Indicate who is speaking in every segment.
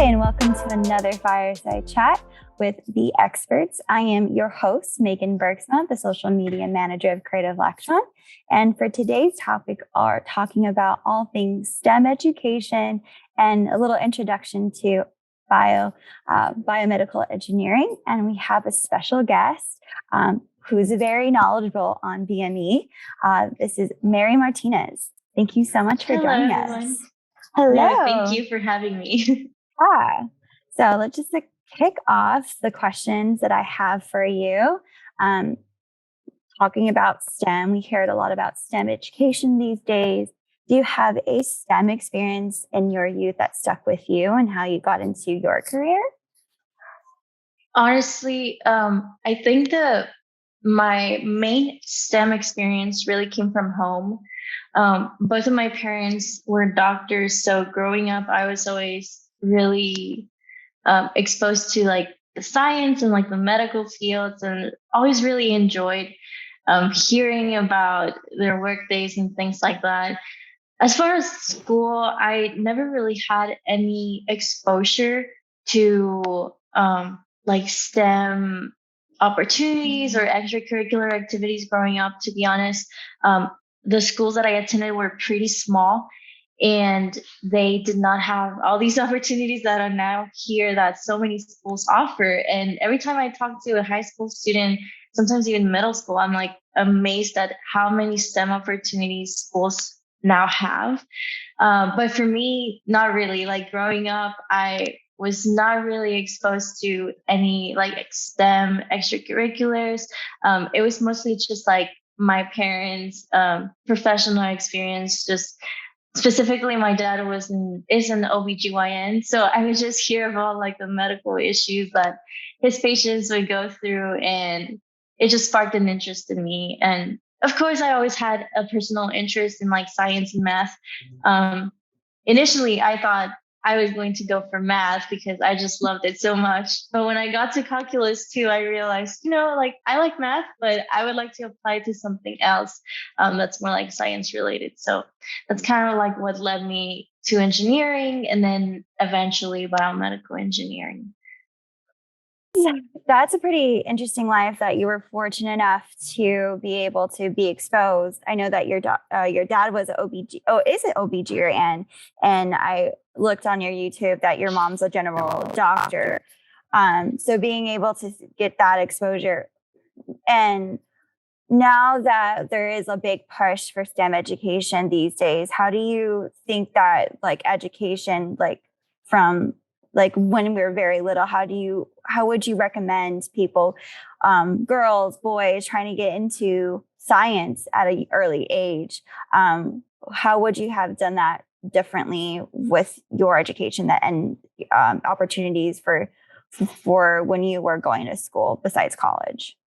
Speaker 1: Hi, and welcome to another Fireside Chat with the Xperts. I am your host, Megan Bergsma, the social media manager of Creative Electron. And for today's topic, are talking about all things STEM education and a little introduction to biomedical engineering. And we have a special guest who's very knowledgeable on BME. This is Meri Martinez. Thank you so much for joining
Speaker 2: everyone.
Speaker 1: us. Hello.
Speaker 2: No, thank you for having me.
Speaker 1: So let's just kick off the questions that I have for you. Talking about STEM, we heard a lot about STEM education these days. Do you have a STEM experience in your youth that stuck with you and how you got into your career?
Speaker 2: Honestly, I think my main STEM experience really came from home. Both of my parents were doctors, so growing up, I was always really exposed to like the science and like the medical fields, and always really enjoyed hearing about their work days and things like that. As far as school, I never really had any exposure to like STEM opportunities or extracurricular activities growing up, to be honest. The schools that I attended were pretty small, and they did not have all these opportunities that are now here that so many schools offer. And every time I talk to a high school student, sometimes even middle school, I'm like amazed at how many STEM opportunities schools now have. But for me, not really. Like growing up, I was not really exposed to any like STEM extracurriculars. It was mostly just like my parents' professional experience. Just specifically, my dad is an OBGYN, so I would just hear about like the medical issues that his patients would go through, and it just sparked an interest in me. And of course, I always had a personal interest in like science and math. Initially, I thought I was going to go for math because I just loved it so much. But when I got to calculus 2, I realized, like I like math, but I would like to apply it to something else that's more like science related. So that's kind of like what led me to engineering, and then eventually biomedical engineering.
Speaker 1: That's a pretty interesting life that you were fortunate enough to be able to be exposed. I know that your dad was is it OBGYN? And I looked on your YouTube that your mom's a general doctor. So being able to get that exposure, and now that there is a big push for STEM education these days, how do you think that like education, like from like when we were very little, how would you recommend people, girls, boys trying to get into science at an early age? How would you have done that differently with your education and opportunities for when you were going to school besides college?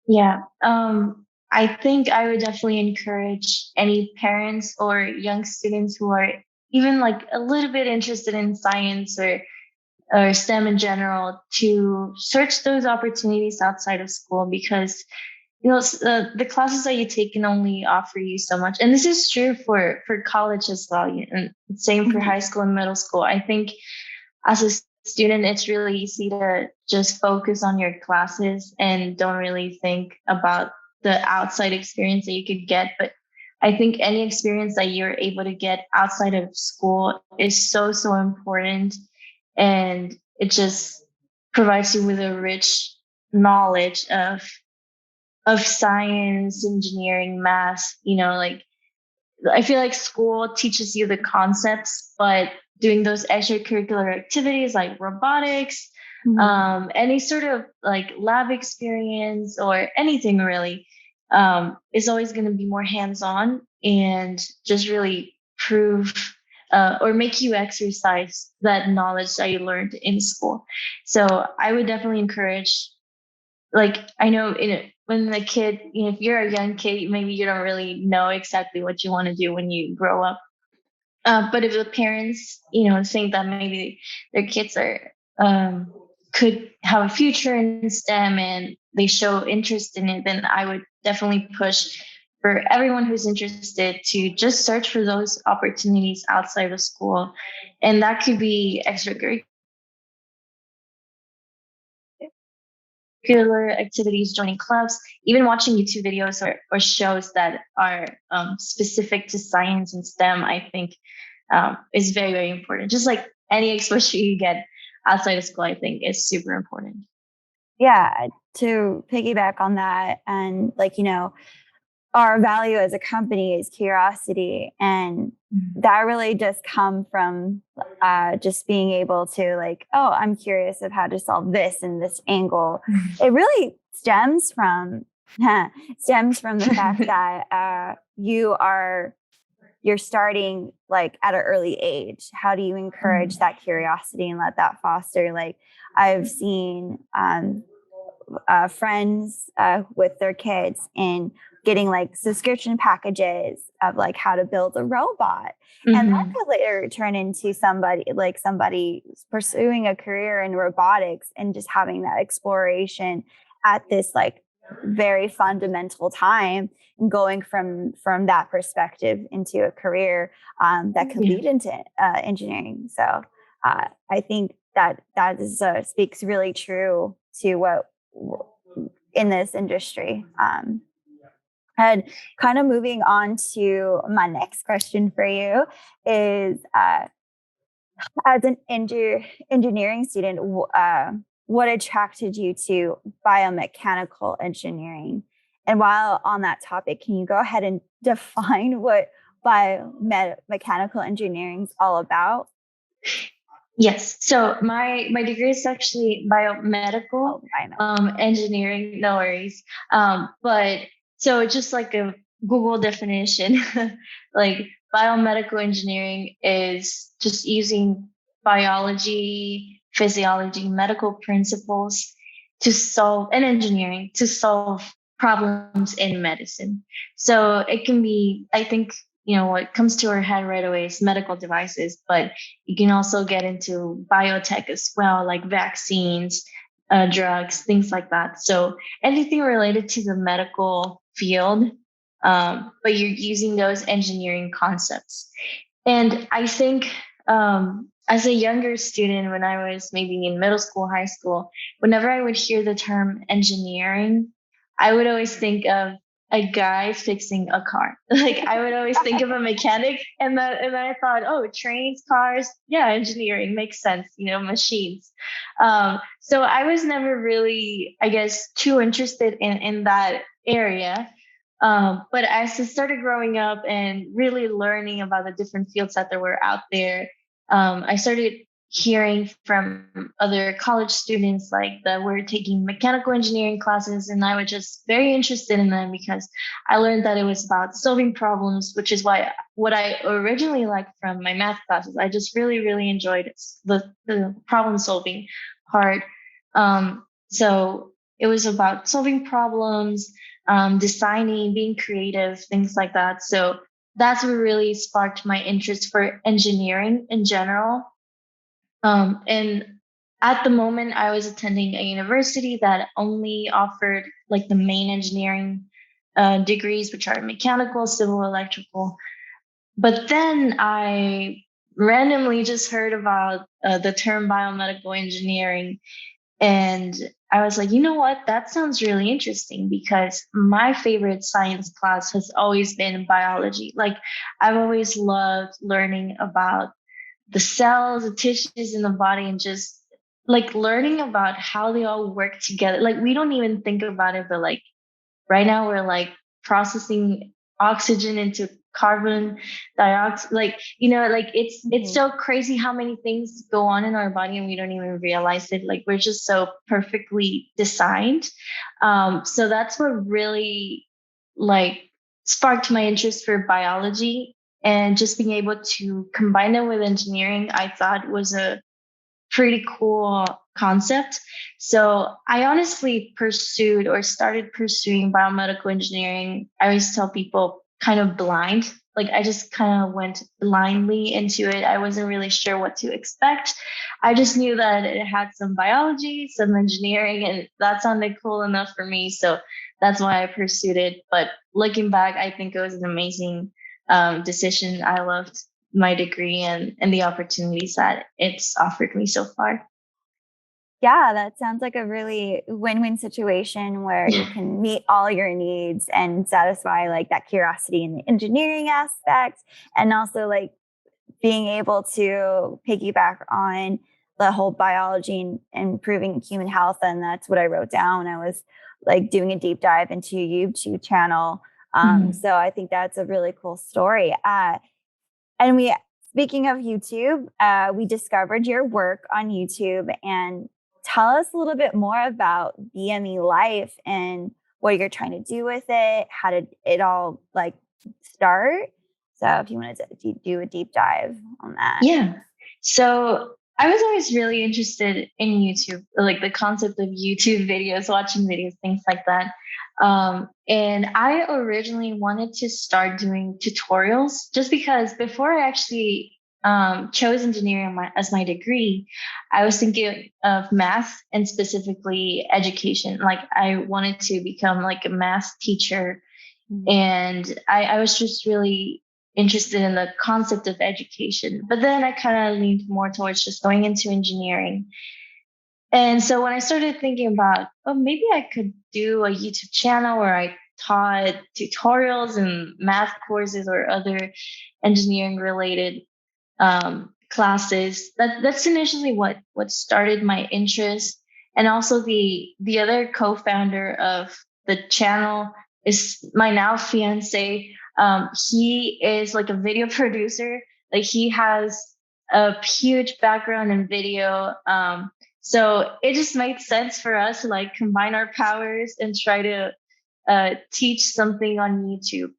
Speaker 2: Yeah. I think I would definitely encourage any parents or young students who are even like a little bit interested in science or STEM in general to search those opportunities outside of school, because the classes that you take can only offer you so much. And this is true for college as well, and same for high school and middle school. I think as a student, it's really easy to just focus on your classes and don't really think about the outside experience that you could get. But I think any experience that you're able to get outside of school is so, so important. And it just provides you with a rich knowledge of science, engineering, math. Like I feel like school teaches you the concepts, but doing those extracurricular activities like robotics, any sort of like lab experience or anything really, is always going to be more hands-on and just really prove or make you exercise that knowledge that you learned in school. So I would definitely encourage, like, I know when the kid, if you're a young kid, maybe you don't really know exactly what you want to do when you grow up. But if the parents, think that maybe their kids could have a future in STEM and they show interest in it, then I would definitely push for everyone who's interested to just search for those opportunities outside of school. And that could be extracurricular extracurricular activities, joining clubs, even watching YouTube videos or shows that are specific to science and STEM, I think is very, very important. Just like any exposure you get outside of school, I think is super important.
Speaker 1: Yeah, to piggyback on that, and like, our value as a company is curiosity, and that really does come from just being able to, like, oh, I'm curious of how to solve this in this angle. It really stems from the fact that you're starting like at an early age. How do you encourage that curiosity and let that foster? Like, I've seen friends with their kids and getting like subscription packages of like how to build a robot. And that could later turn into somebody pursuing a career in robotics and just having that exploration at this like very fundamental time, and going from that perspective into a career that could lead into engineering. So I think that is speaks really true to what in this industry. And kind of moving on to my next question for you is, as an engineering student, what attracted you to biomechanical engineering? And while on that topic, can you go ahead and define what biomechanical engineering is all about?
Speaker 2: Yes. So my degree is actually biomedical engineering. No worries. But so just like a Google definition, like biomedical engineering is just using biology, physiology, medical principles to solve and engineering to solve problems in medicine. So it can be, I think, what comes to our head right away is medical devices, but you can also get into biotech as well, like vaccines, drugs, things like that. So anything related to the medical field, but you're using those engineering concepts. And I think as a younger student, when I was maybe in middle school, high school, whenever I would hear the term engineering, I would always think of a guy fixing a car. Like I would always think of a mechanic, and then I thought, oh, trains, cars, yeah, engineering makes sense, machines. So I was never really, I guess, too interested in that area. But as I started growing up and really learning about the different fields that there were out there, I started hearing from other college students like that were taking mechanical engineering classes, and I was just very interested in them because I learned that it was about solving problems, which is why what I originally liked from my math classes. I just really, really enjoyed the problem solving part. So it was about solving problems, designing, being creative, things like that. So that's what really sparked my interest for engineering in general. And at the moment, I was attending a university that only offered like the main engineering degrees, which are mechanical, civil, electrical. But then I randomly just heard about the term biomedical engineering. And I was like, you know what? That sounds really interesting because my favorite science class has always been biology. Like, I've always loved learning about the cells, the tissues in the body, and just like learning about how they all work together. Like, we don't even think about it, but like right now we're like processing oxygen into carbon dioxide, like like it's so crazy how many things go on in our body and we don't even realize it. Like we're just so perfectly designed. So that's what really like sparked my interest for biology, and just being able to combine it with engineering I thought was a pretty cool concept. So I honestly pursued or started pursuing biomedical engineering. I always tell people kind of blind. Like I just kind of went blindly into it. I wasn't really sure what to expect. I just knew that it had some biology, some engineering, and that sounded cool enough for me. So that's why I pursued it. But looking back, I think it was an amazing decision. I loved my degree and the opportunities that it's offered me so far.
Speaker 1: Yeah, that sounds like a really win-win situation where you can meet all your needs and satisfy like that curiosity in the engineering aspect, and also like being able to piggyback on the whole biology and improving human health. And that's what I wrote down when I was like doing a deep dive into your YouTube channel.
Speaker 2: Mhm.
Speaker 1: So I think that's a really cool story. And we, speaking of YouTube, we discovered your work on YouTube. And tell us a little bit more about BME Life and what you're trying to do with it. How did it all like start? So if you wanted to do a deep dive on that.
Speaker 2: Yeah. So I was always really interested in YouTube, like the concept of YouTube videos, watching videos, things like that. And I originally wanted to start doing tutorials just because before I actually chose engineering as my degree, I was thinking of math and specifically education. Like I wanted to become like a math teacher,
Speaker 1: Mhm.
Speaker 2: and I was just really interested in the concept of education. But then I kind of leaned more towards just going into engineering. And so when I started thinking about, oh, maybe I could do a YouTube channel where I taught tutorials and math courses or other engineering related classes. That's initially what started my interest. And also the other co-founder of the channel is my now fiance. He is like a video producer. Like he has a huge background in video. So it just made sense for us to like combine our powers and try to teach something on YouTube.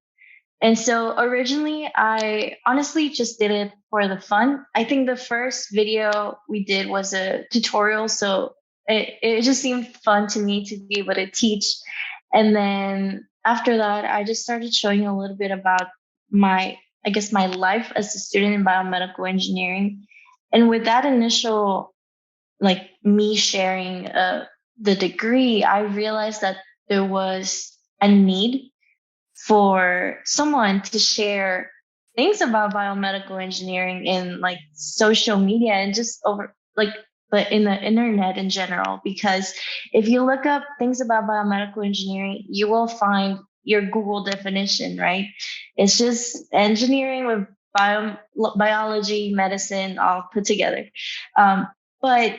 Speaker 2: And so originally, I honestly just did it for the fun. I think the first video we did was a tutorial. So it just seemed fun to me to be able to teach. And then after that, I just started showing a little bit about I guess, my life as a student in biomedical engineering. And with that initial, like me sharing the degree, I realized that there was a need for someone to share things about biomedical engineering in like social media and just over like but in the internet in general, because if you look up things about biomedical engineering, you will find your Google definition, right? It's just engineering with biology, medicine all put together. But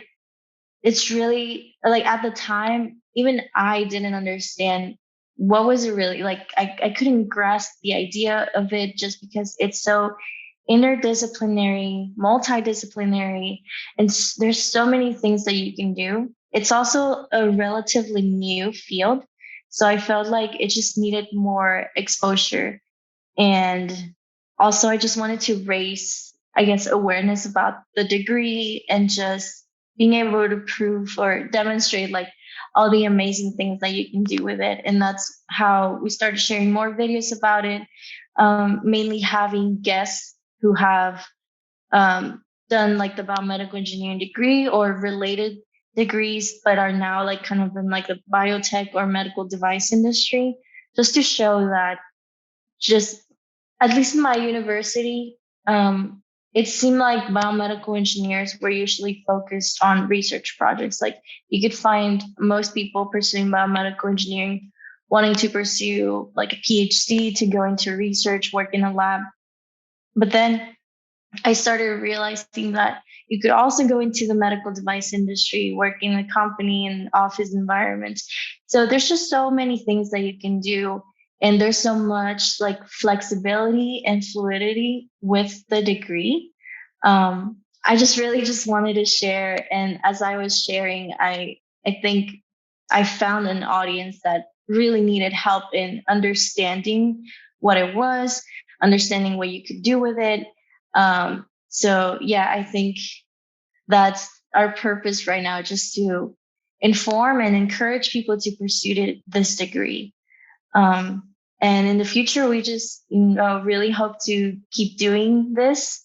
Speaker 2: it's really like at the time, even I didn't understand what was it really like. I couldn't grasp the idea of it just because it's so interdisciplinary, multidisciplinary, and there's so many things that you can do. It's also a relatively new field. So I felt like it just needed more exposure. And also, I just wanted to raise, I guess, awareness about the degree and just being able to prove or demonstrate like all the amazing things that you can do with it. And that's how we started sharing more videos about it, mainly having guests who have done like the biomedical engineering degree or related degrees, but are now like kind of in like the biotech or medical device industry, just to show that just at least in my university, it seemed like biomedical engineers were usually focused on research projects. Like you could find most people pursuing biomedical engineering wanting to pursue like a PhD to go into research, work in a lab. But then I started realizing that you could also go into the medical device industry, work in a company and office environment. So there's just so many things that you can do. And there's so much like flexibility and fluidity with the degree. I just really just wanted to share. And as I was sharing, I think I found an audience that really needed help in understanding what it was, understanding what you could do with it. So yeah, I think that's our purpose right now, just to inform and encourage people to pursue this degree. Um, and in the future, we just really hope to keep doing this.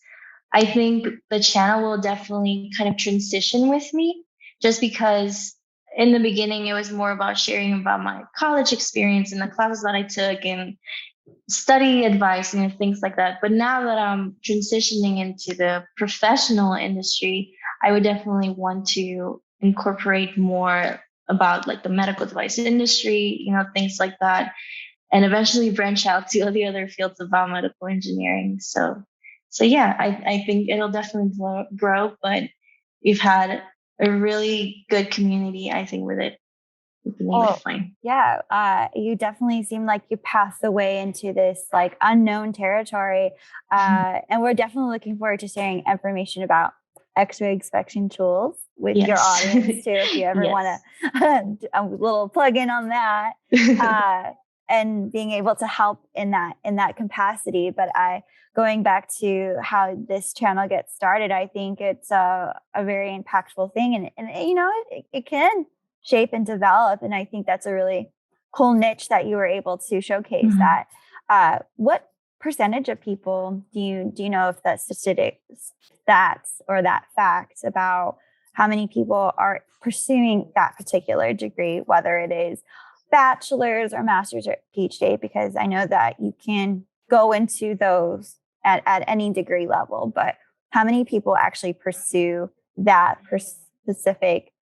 Speaker 2: I think the channel will definitely kind of transition with me, just because in the beginning it was more about sharing about my college experience and the classes that I took and study advice and things like that. But now that I'm transitioning into the professional industry, I would definitely want to incorporate more about like the medical device industry, things like that, and eventually branch out to the other fields of biomedical engineering. So yeah, I think it'll definitely grow, but we've had a really good community, I think, with it. We've been able to find.
Speaker 1: Yeah. You definitely seem like you passed the way into this like unknown territory. And we're definitely looking forward to sharing information about X-ray inspection tools with your audience too, if you ever want to a little plug in on that, and being able to help in that capacity. But going back to how this channel gets started, I think it's a very impactful thing, and it can shape and develop. And I think that's a really cool niche that you were able to showcase. That. What percentage of people do you know if that stats or that fact about how many people are pursuing that particular degree, whether it is bachelor's or master's or PhD? Because I know that you can go into those at any degree level, but how many people actually pursue that specific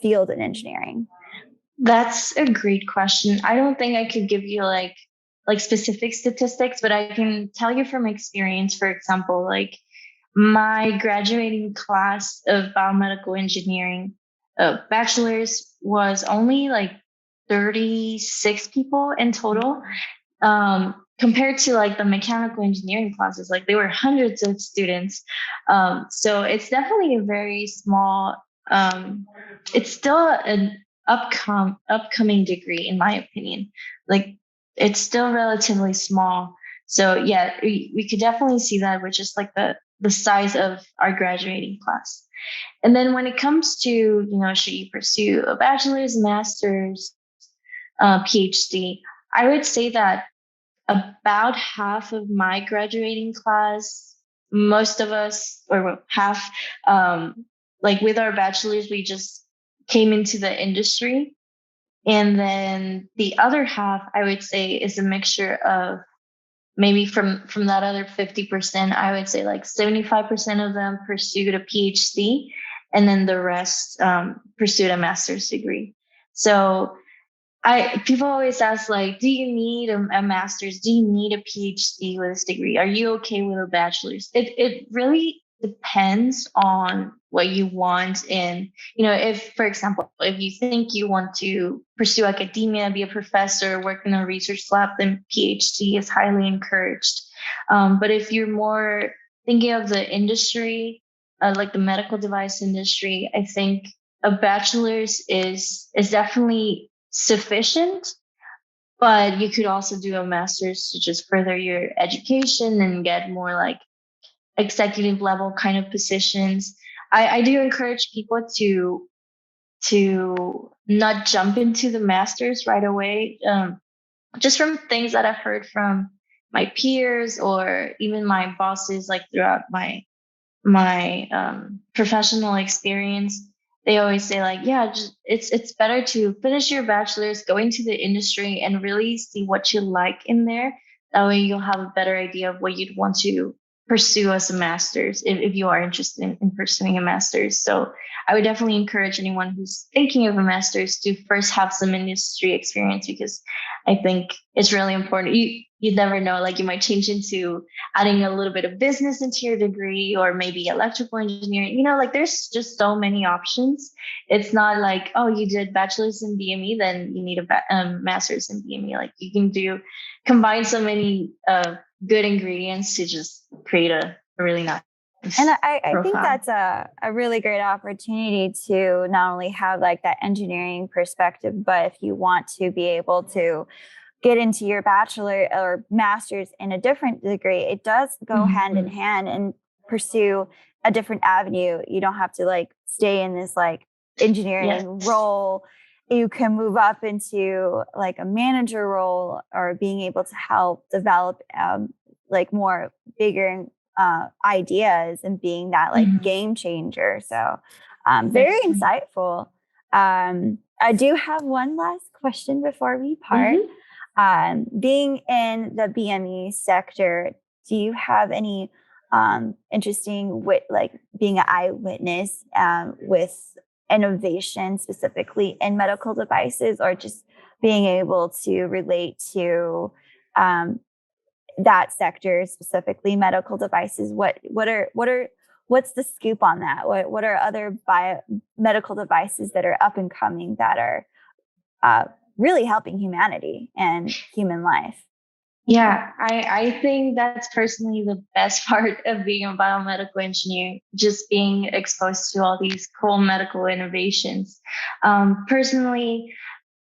Speaker 1: field in engineering?
Speaker 2: That's a great question. I don't think I could give you like specific statistics, but I can tell you from experience. For example, like my graduating class of biomedical engineering, bachelor's, was only like 36 people in total. Compared to like the mechanical engineering classes, like there were hundreds of students. So it's definitely a very small, it's still an upcoming degree, in my opinion. Like it's still relatively small. So yeah, we could definitely see that with just like the size of our graduating class. And then when it comes to, should you pursue a bachelor's, master's, PhD, I would say that about half of my graduating class, most of us, or half, like with our bachelor's, we just came into the industry. And then the other half, I would say, is a mixture of maybe from that other 50%, I would say like 75% of them pursued a PhD, and then the rest pursued a master's degree. So people always ask, like, do you need a master's? Do you need a PhD with this degree? Are you okay with a bachelor's? It really depends on what you want. And, if, for example, if you think you want to pursue academia, be a professor, work in a research lab, then PhD is highly encouraged. But if you're more thinking of the industry, like the medical device industry, I think a bachelor's is definitely sufficient, but you could also do a master's to just further your education and get more like executive level kind of positions. I do encourage people to not jump into the master's right away, just from things that I've heard from my peers or even my bosses, like throughout my professional experience. They always say, like, yeah, it's better to finish your bachelor's, go into the industry, and really see what you like in there. That way you'll have a better idea of what you'd want to pursue as a master's, if you are interested in pursuing a master's. So I would definitely encourage anyone who's thinking of a master's to first have some industry experience, because I think it's really important. You never know, like you might change into adding a little bit of business into your degree, or maybe electrical engineering. Like there's just so many options. It's not like, oh, you did bachelor's in BME, then you need a master's in BME. Like you can combine so many good ingredients to just create a really nice.
Speaker 1: And I think that's a really great opportunity to not only have like that engineering perspective, but if you want to be able to get into your bachelor or master's in a different degree, it does go hand in hand and pursue a different avenue. You don't have to like stay in this like engineering role. You can move up into like a manager role, or being able to help develop like more bigger ideas and being that like game changer. So very insightful. I do have one last question before we part. Being in the BME sector, do you have any interesting like being an eyewitness with innovation specifically in medical devices, or just being able to relate to that sector, specifically medical devices? What's the scoop on that? What are other medical devices that are up and coming that are really helping humanity and human life?
Speaker 2: Yeah, I think that's personally the best part of being a biomedical engineer, just being exposed to all these cool medical innovations. Personally,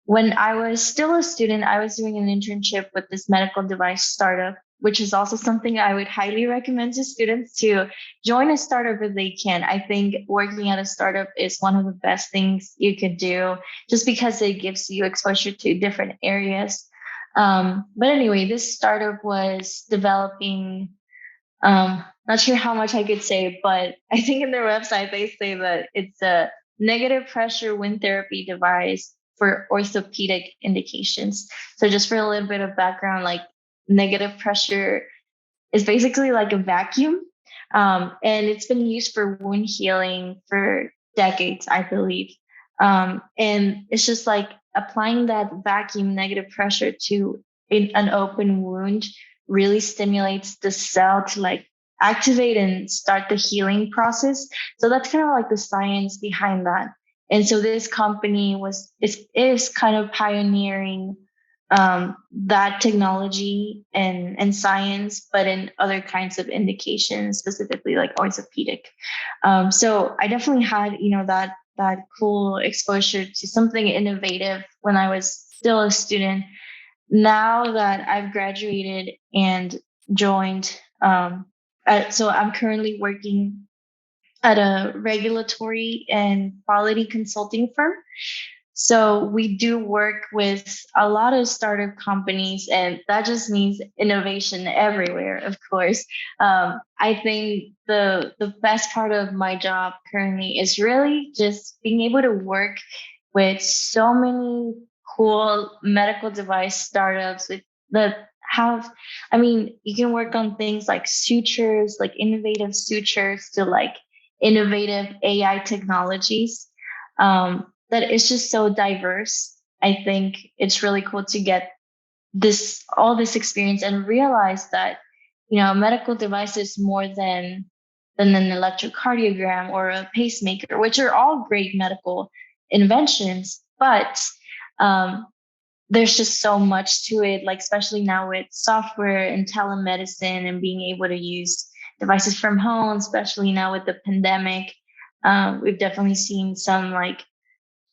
Speaker 2: when I was still a student, I was doing an internship with this medical device startup, which is also something I would highly recommend to students to join a startup if they can. I think working at a startup is one of the best things you could do just because it gives you exposure to different areas. But anyway, this startup was developing, not sure how much I could say, but I think in their website they say that it's a negative pressure wind therapy device for orthopedic indications. So just for a little bit of background, like negative pressure is basically like a vacuum. And it's been used for wound healing for decades, I believe. And it's just like applying that vacuum negative pressure to an open wound really stimulates the cell to like activate and start the healing process. So that's kind of like the science behind that. And so this company is kind of pioneering that technology and science, but in other kinds of indications, specifically like orthopedic. So I definitely had, that cool exposure to something innovative when I was still a student. Now that I've graduated and joined, so I'm currently working at a regulatory and quality consulting firm. So we do work with a lot of startup companies, and that just means innovation everywhere, of course. I think the best part of my job currently is really just being able to work with so many cool medical device startups with that have, I mean, you can work on things like sutures, like innovative sutures, to like innovative AI technologies. That it's just so diverse. I think it's really cool to get all this experience and realize that, a medical device is more than an electrocardiogram or a pacemaker, which are all great medical inventions. But there's just so much to it, like especially now with software and telemedicine and being able to use devices from home, especially now with the pandemic. We've definitely seen some like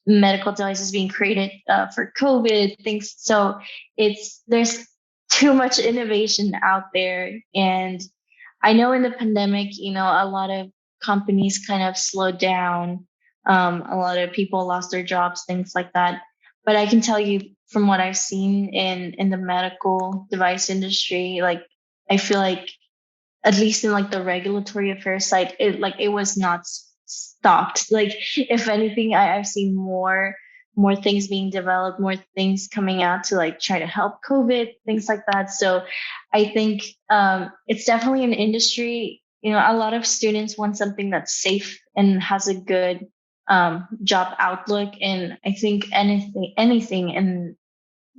Speaker 2: medical devices being created for COVID things. So there's too much innovation out there. And I know in the pandemic, a lot of companies kind of slowed down. A lot of people lost their jobs, things like that. But I can tell you from what I've seen in the medical device industry, like I feel like at least in like the regulatory affairs side, it was not stopped. Like if anything, I've seen more things being developed, more things coming out to like try to help COVID, things like that. So I think it's definitely an industry. A lot of students want something that's safe and has a good job outlook, and I think anything in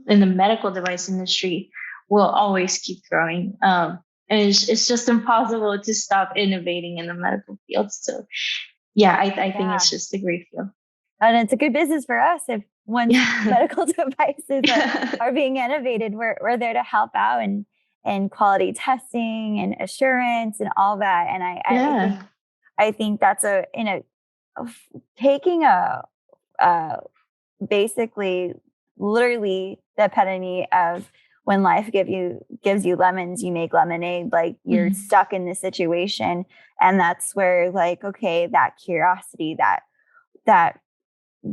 Speaker 2: the medical device industry will always keep growing. And it's just impossible to stop innovating in the medical field. So yeah, I think it's just a great field.
Speaker 1: And it's a good business for us if once
Speaker 2: Yeah.
Speaker 1: medical devices are being innovated, we're there to help out and quality testing and assurance and all that. And I think that's taking basically literally the epitome of when life gives you lemons, you make lemonade. Like you're stuck in this situation, and that's where like, okay, that curiosity, that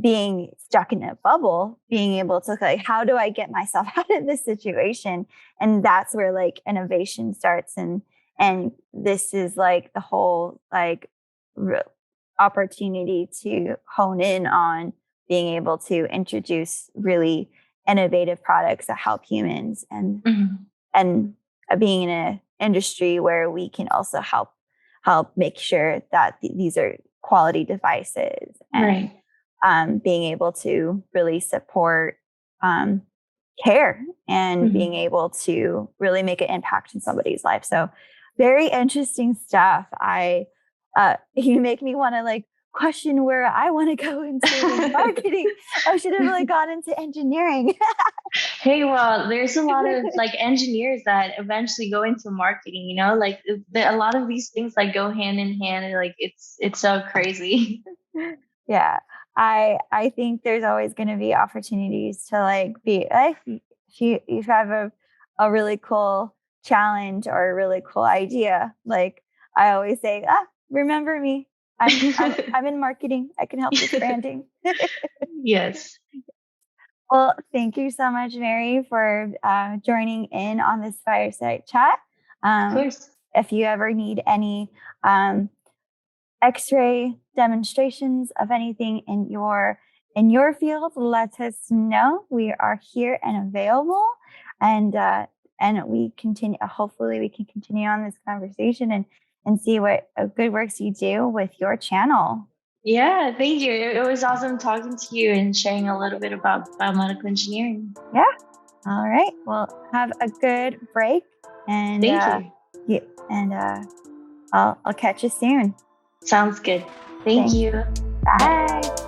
Speaker 1: being stuck in a bubble, being able to like, how do I get myself out of this situation? And that's where like innovation starts. And this is like the whole like opportunity to hone in on being able to introduce really innovative products that help humans, and being in an industry where we can also help make sure that these are quality devices. And
Speaker 2: Right.
Speaker 1: being able to really support care and being able to really make an impact in somebody's life. So very interesting stuff. You make me want to like question where I want to go into marketing. I should have like gone into engineering.
Speaker 2: Hey, well, there's a lot of like engineers that eventually go into marketing, you know, like a lot of these things like go hand in hand, and like it's so crazy.
Speaker 1: Yeah. I think there's always going to be opportunities to like be if you have a really cool challenge or a really cool idea. Like I always say, remember me. I'm in marketing. I can help with branding.
Speaker 2: Yes,
Speaker 1: Well, thank you so much, Mary, for joining in on this fireside chat.
Speaker 2: of course.
Speaker 1: If you ever need any X-ray demonstrations of anything in your field, let us know. We are here and available, and we continue. Hopefully, we can continue on this conversation and see what good works you do with your channel.
Speaker 2: Yeah, thank you. It was awesome talking to you and sharing a little bit about biomedical engineering.
Speaker 1: Yeah. All right. Well, have a good break, and
Speaker 2: Thank you.
Speaker 1: I'll catch you soon.
Speaker 2: Sounds good. Thank
Speaker 1: Thanks.
Speaker 2: you. Bye.
Speaker 1: Bye.